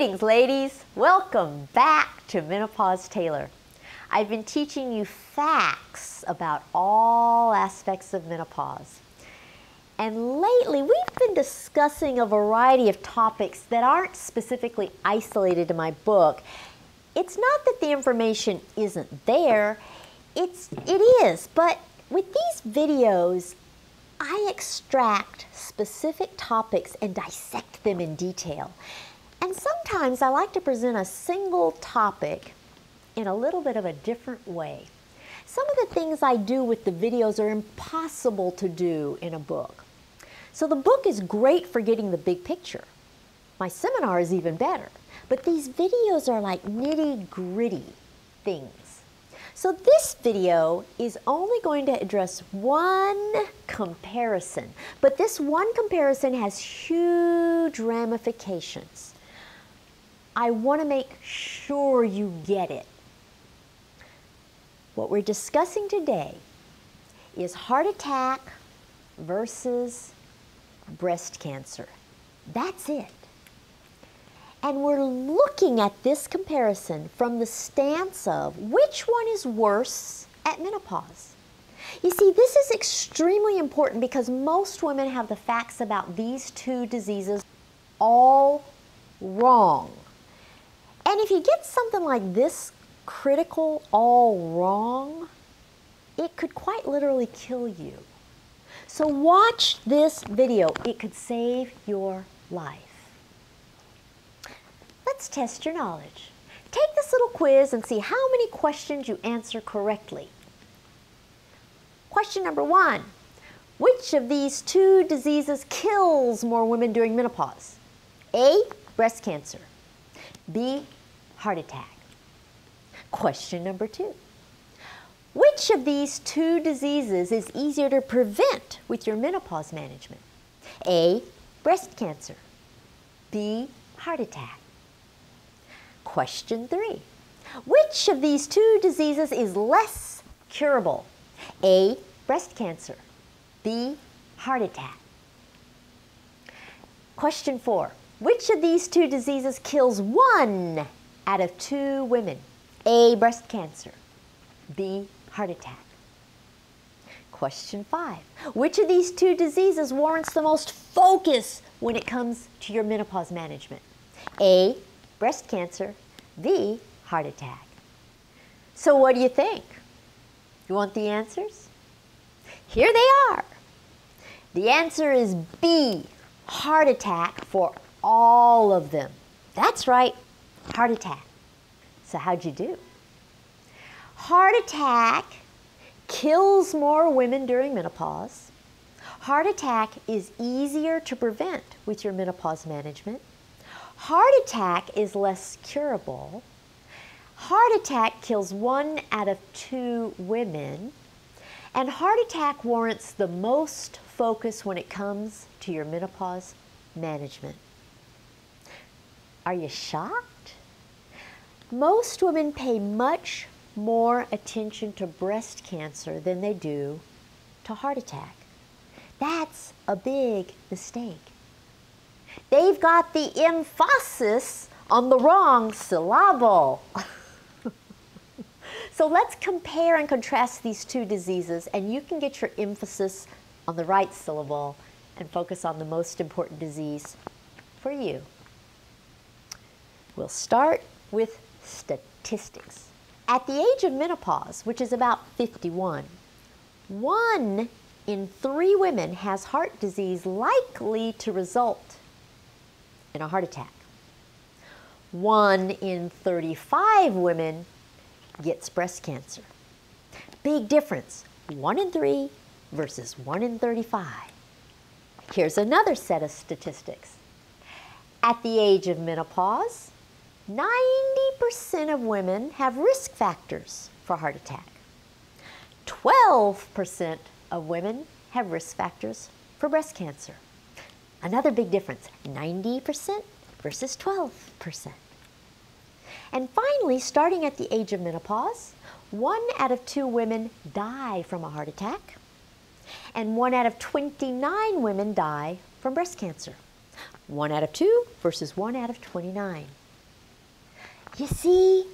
Greetings, ladies. Welcome back to Menopause Taylor. I've been teaching you facts about all aspects of menopause. And lately, we've been discussing a variety of topics that aren't specifically isolated in my book. It's not that the information isn't there. It is, but with these videos, I extract specific topics and dissect them in detail. And sometimes I like to present a single topic in a little bit of a different way. Some of the things I do with the videos are impossible to do in a book. So the book is great for getting the big picture. My seminar is even better. But these videos are like nitty-gritty things. So this video is only going to address one comparison. But this one comparison has huge ramifications. I want to make sure you get it. What we're discussing today is heart attack versus breast cancer. That's it. And we're looking at this comparison from the stance of which one is worse at menopause. You see, this is extremely important because most women have the facts about these two diseases all wrong. And if you get something like this critical all wrong, it could quite literally kill you. So watch this video. It could save your life. Let's test your knowledge. Take this little quiz and see how many questions you answer correctly. Question number 1. Which of these two diseases kills more women during menopause? A, breast cancer. B, heart attack. Question number 2. Which of these two diseases is easier to prevent with your menopause management? A, breast cancer. B, heart attack. Question 3. Which of these two diseases is less curable? A, breast cancer. B, heart attack. Question 4. Which of these two diseases kills 1 out of 2 women? A, breast cancer. B, heart attack. Question 5. Which of these two diseases warrants the most focus when it comes to your menopause management? A, breast cancer. B, heart attack. So what do you think? You want the answers? Here they are. The answer is B, heart attack for all of them. That's right, heart attack. So how'd you do? Heart attack kills more women during menopause. Heart attack is easier to prevent with your menopause management. Heart attack is less curable. Heart attack kills 1 out of 2 women. And heart attack warrants the most focus when it comes to your menopause management. Are you shocked? Most women pay much more attention to breast cancer than they do to heart attack. That's a big mistake. They've got the emphasis on the wrong syllable. So let's compare and contrast these two diseases, and you can get your emphasis on the right syllable and focus on the most important disease for you. We'll start with statistics. At the age of menopause, which is about 51, 1 in 3 women has heart disease likely to result in a heart attack. 1 in 35 women gets breast cancer. Big difference, 1 in 3 versus 1 in 35. Here's another set of statistics. At the age of menopause, 90% of women have risk factors for heart attack. 12% of women have risk factors for breast cancer. Another big difference, 90% versus 12%. And finally, starting at the age of menopause, 1 out of 2 women die from a heart attack, and 1 out of 29 women die from breast cancer. 1 out of 2 versus 1 out of 29. You see,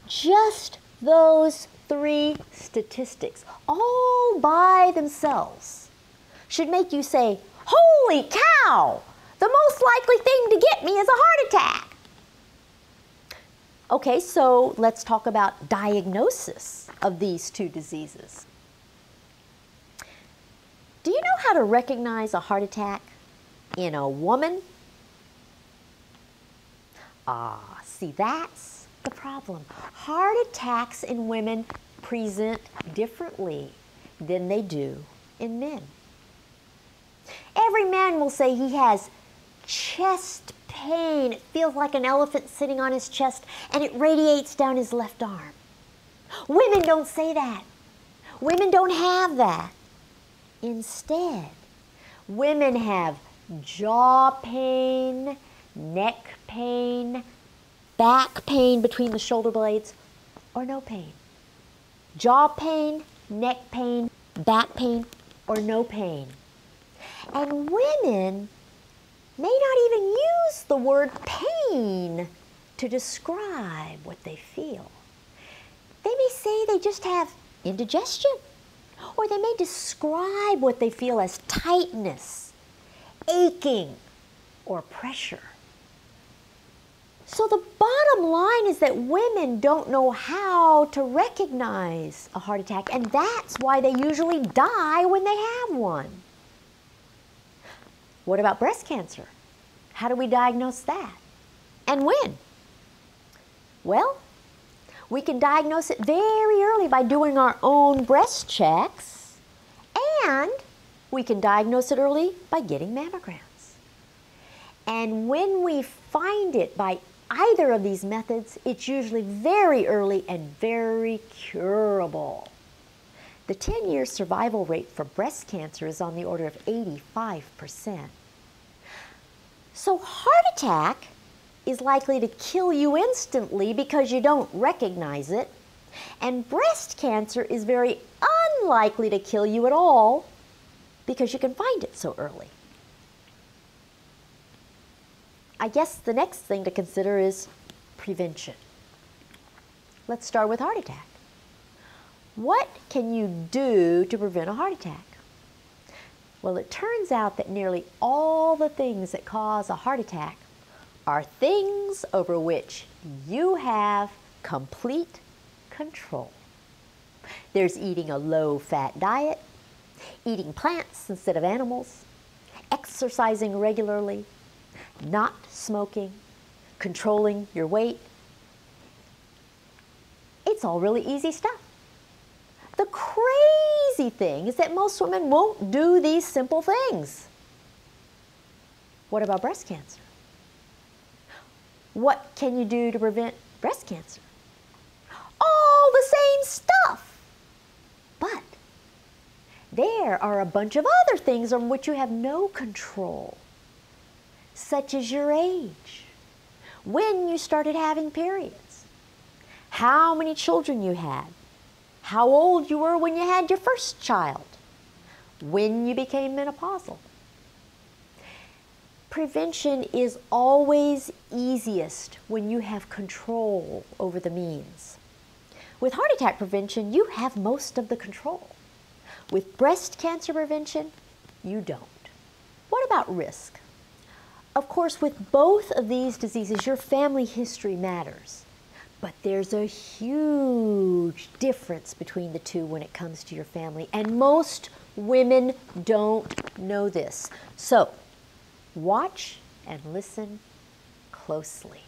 just those 3 statistics, all by themselves, should make you say, holy cow, the most likely thing to get me is a heart attack. Okay, so let's talk about diagnosis of these 2 diseases. Do you know how to recognize a heart attack in a woman? See, that's the problem. Heart attacks in women present differently than they do in men. Every man will say he has chest pain. It feels like an elephant sitting on his chest, and it radiates down his left arm. Women don't say that. Women don't have that. Instead, women have jaw pain, neck pain, back pain between the shoulder blades, or no pain. Jaw pain, neck pain, back pain, or no pain. And women may not even use the word pain to describe what they feel. They may say they just have indigestion, or they may describe what they feel as tightness, aching, or pressure. So the bottom line is that women don't know how to recognize a heart attack, and that's why they usually die when they have one. What about breast cancer? How do we diagnose that? And when? Well, we can diagnose it very early by doing our own breast checks, and we can diagnose it early by getting mammograms. And when we find it by either of these methods, it's usually very early and very curable. The 10-year survival rate for breast cancer is on the order of 85%. So heart attack is likely to kill you instantly because you don't recognize it, and breast cancer is very unlikely to kill you at all because you can find it so early. I guess the next thing to consider is prevention. Let's start with heart attack. What can you do to prevent a heart attack? Well, it turns out that nearly all the things that cause a heart attack are things over which you have complete control. There's eating a low-fat diet, eating plants instead of animals, exercising regularly, not smoking, controlling your weight. It's all really easy stuff. The crazy thing is that most women won't do these simple things. What about breast cancer? What can you do to prevent breast cancer? All the same stuff. But there are a bunch of other things on which you have no control, such as your age, when you started having periods, how many children you had, how old you were when you had your first child, when you became menopausal. Prevention is always easiest when you have control over the means. With heart attack prevention, you have most of the control. With breast cancer prevention, you don't. What about risk? Of course, with both of these diseases, your family history matters. But there's a huge difference between the two when it comes to your family, and most women don't know this. So, watch and listen closely.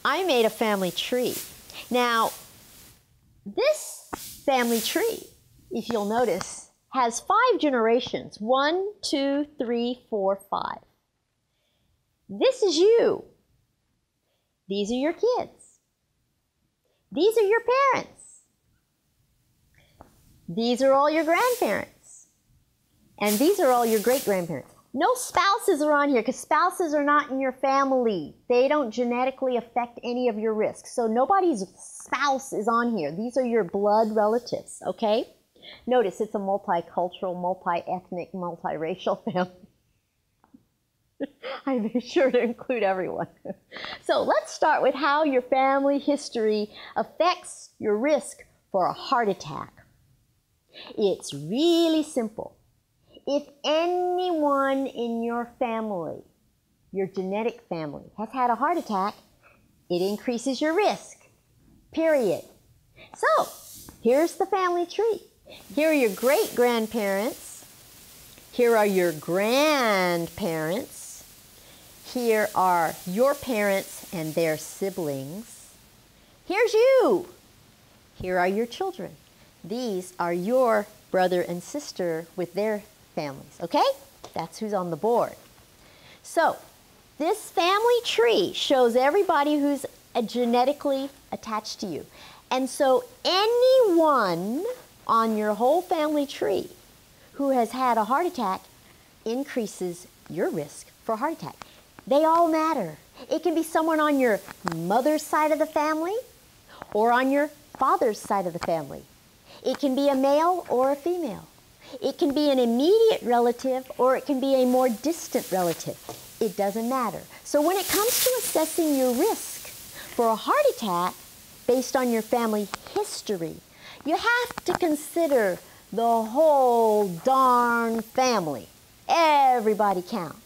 I made a family tree. Now, this family tree, if you'll notice, has 5 generations. 1, 2, 3, 4, 5. This is you. These are your kids. These are your parents. These are all your grandparents. And these are all your great-grandparents. No spouses are on here because spouses are not in your family. They don't genetically affect any of your risks. So nobody's spouse is on here. These are your blood relatives, okay? Notice it's a multicultural, multi-ethnic, multiracial family. I made sure to include everyone. So let's start with how your family history affects your risk for a heart attack. It's really simple. If anyone in your family, your genetic family, has had a heart attack, it increases your risk, period. So here's the family tree. Here are your great-grandparents. Here are your grandparents. Here are your parents and their siblings. Here's you. Here are your children. These are your brother and sister with their families, okay? That's who's on the board. So this family tree shows everybody who's genetically attached to you. And so anyone on your whole family tree who has had a heart attack increases your risk for a heart attack. They all matter. It can be someone on your mother's side of the family or on your father's side of the family. It can be a male or a female. It can be an immediate relative or it can be a more distant relative. It doesn't matter. So when it comes to assessing your risk for a heart attack based on your family history, you have to consider the whole darn family. Everybody counts.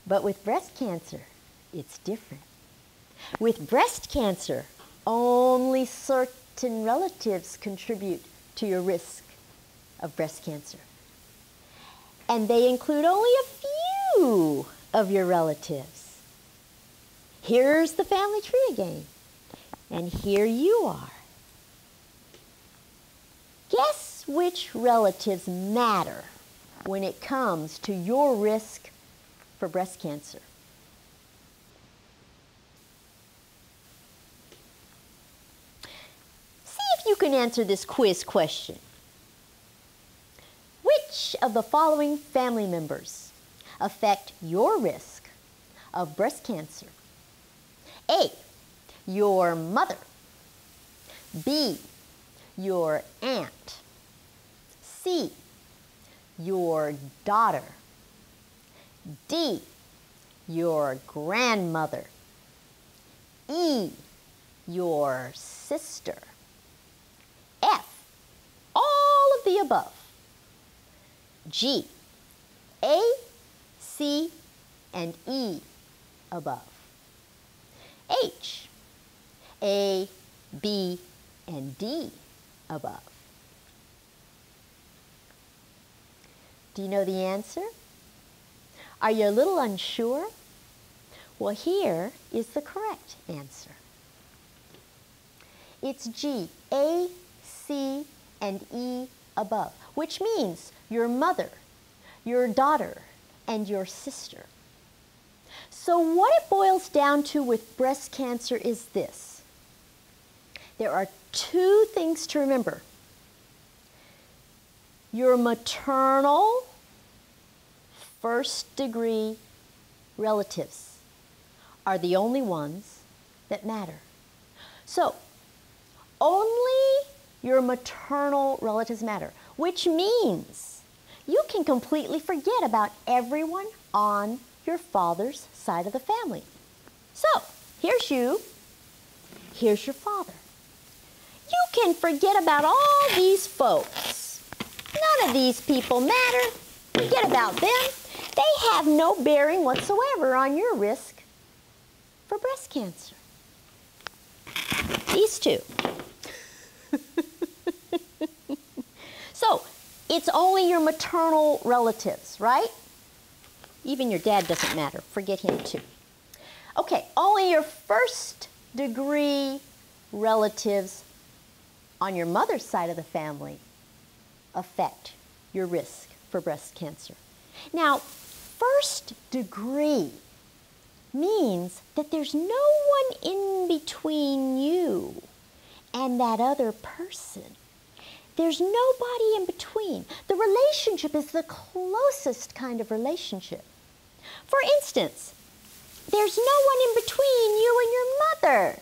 But with breast cancer, it's different. With breast cancer, only certain relatives contribute to your risk of breast cancer. And they include only a few of your relatives. Here's the family tree again. And here you are. Guess which relatives matter when it comes to your risk for breast cancer? See if you can answer this quiz question. Which of the following family members affect your risk of breast cancer? A, your mother. B, your aunt. C, your daughter. D, your grandmother. E, your sister. F, all of the above. G, A, C, and E above. H, A, B, and D above. Do you know the answer? Are you a little unsure? Well, here is the correct answer. It's G, A, C, and E above, which means your mother, your daughter, and your sister. So what it boils down to with breast cancer is this. There are two things to remember. Your maternal first-degree relatives are the only ones that matter. So only your maternal relatives matter, which means you can completely forget about everyone on your father's side of the family. So here's you, here's your father. You can forget about all these folks. None of these people matter. Forget about them. They have no bearing whatsoever on your risk for breast cancer. These two. So, it's only your maternal relatives, right? Even your dad doesn't matter. Forget him too. Okay, only your first-degree relatives on your mother's side of the family affect your risk for breast cancer. Now, first degree means that there's no one in between you and that other person. There's nobody in between. The relationship is the closest kind of relationship. For instance, there's no one in between you and your mother.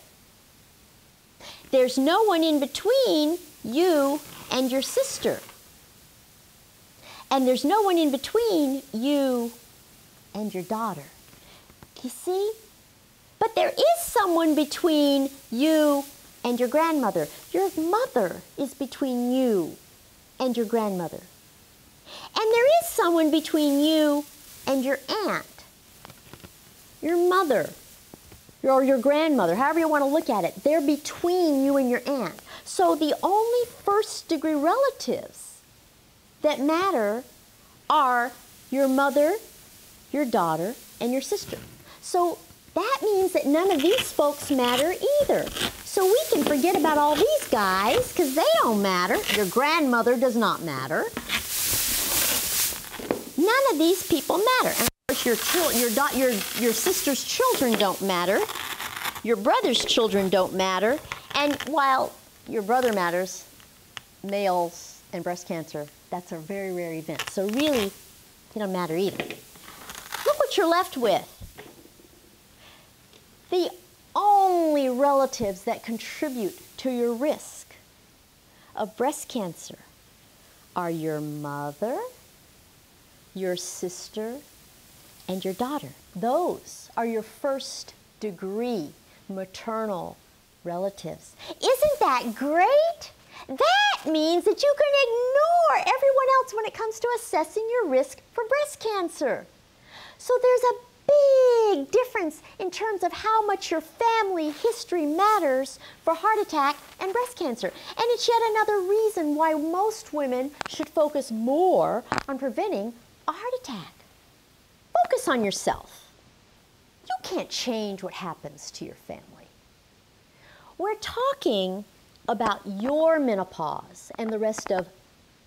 There's no one in between you and your sister. And there's no one in between you and your daughter. You see? But there is someone between you and your grandmother. Your mother is between you and your grandmother. And there is someone between you and your aunt, your mother, or your grandmother, however you want to look at it. They're between you and your aunt. So the only first-degree relatives that matter are your mother, your daughter, and your sister. So that means that none of these folks matter either. So we can forget about all these guys because they don't matter. Your grandmother does not matter. None of these people matter. And of course, your sister's children don't matter. Your brother's children don't matter. And while your brother matters, males and breast cancer, that's a very rare event. So really, they don't matter either. Look what you're left with. The only relatives that contribute to your risk of breast cancer are your mother, your sister, and your daughter. Those are your first-degree maternal relatives. Isn't that great? That means that you can ignore everyone else when it comes to assessing your risk for breast cancer. So there's a big difference in terms of how much your family history matters for heart attack and breast cancer. And it's yet another reason why most women should focus more on preventing a heart attack. Focus on yourself. You can't change what happens to your family. We're talking about your menopause and the rest of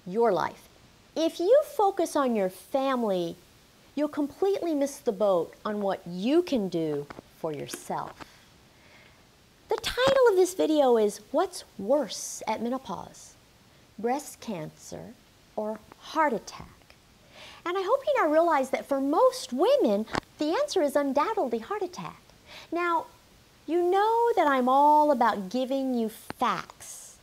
your life. If you focus on your family, you'll completely miss the boat on what you can do for yourself. The title of this video is, What's Worse at Menopause? Breast cancer or heart attack? And I hope you now realize that for most women, the answer is undoubtedly heart attack. Now, you know that I'm all about giving you facts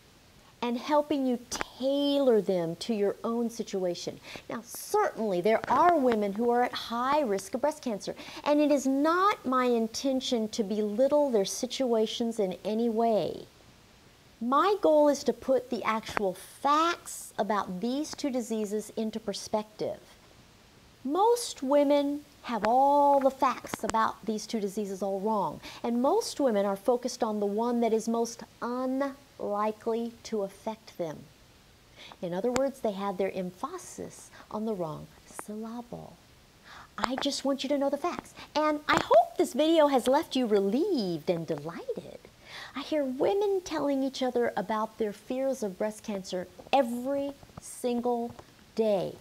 and helping you tailor them to your own situation. Now, certainly there are women who are at high risk of breast cancer, and it is not my intention to belittle their situations in any way. My goal is to put the actual facts about these two diseases into perspective. Most women have all the facts about these two diseases all wrong, and most women are focused on the one that is most unlikely to affect them. In other words, they have their emphasis on the wrong syllable. I just want you to know the facts, and I hope this video has left you relieved and delighted. I hear women telling each other about their fears of breast cancer every single day.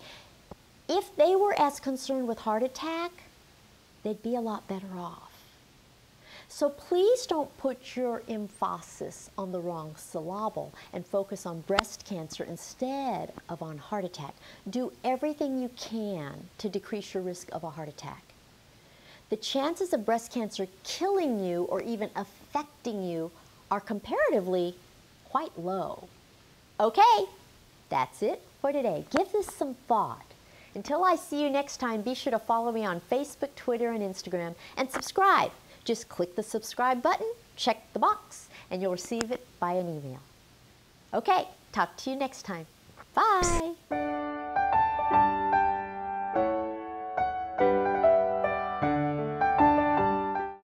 If they were as concerned with heart attack, they'd be a lot better off. So please don't put your emphasis on the wrong syllable and focus on breast cancer instead of on heart attack. Do everything you can to decrease your risk of a heart attack. The chances of breast cancer killing you or even affecting you are comparatively quite low. Okay, that's it for today. Give this some thought. Until I see you next time, be sure to follow me on Facebook, Twitter, and Instagram, and subscribe. Just click the subscribe button, check the box, and you'll receive it by an email. Okay, talk to you next time. Bye.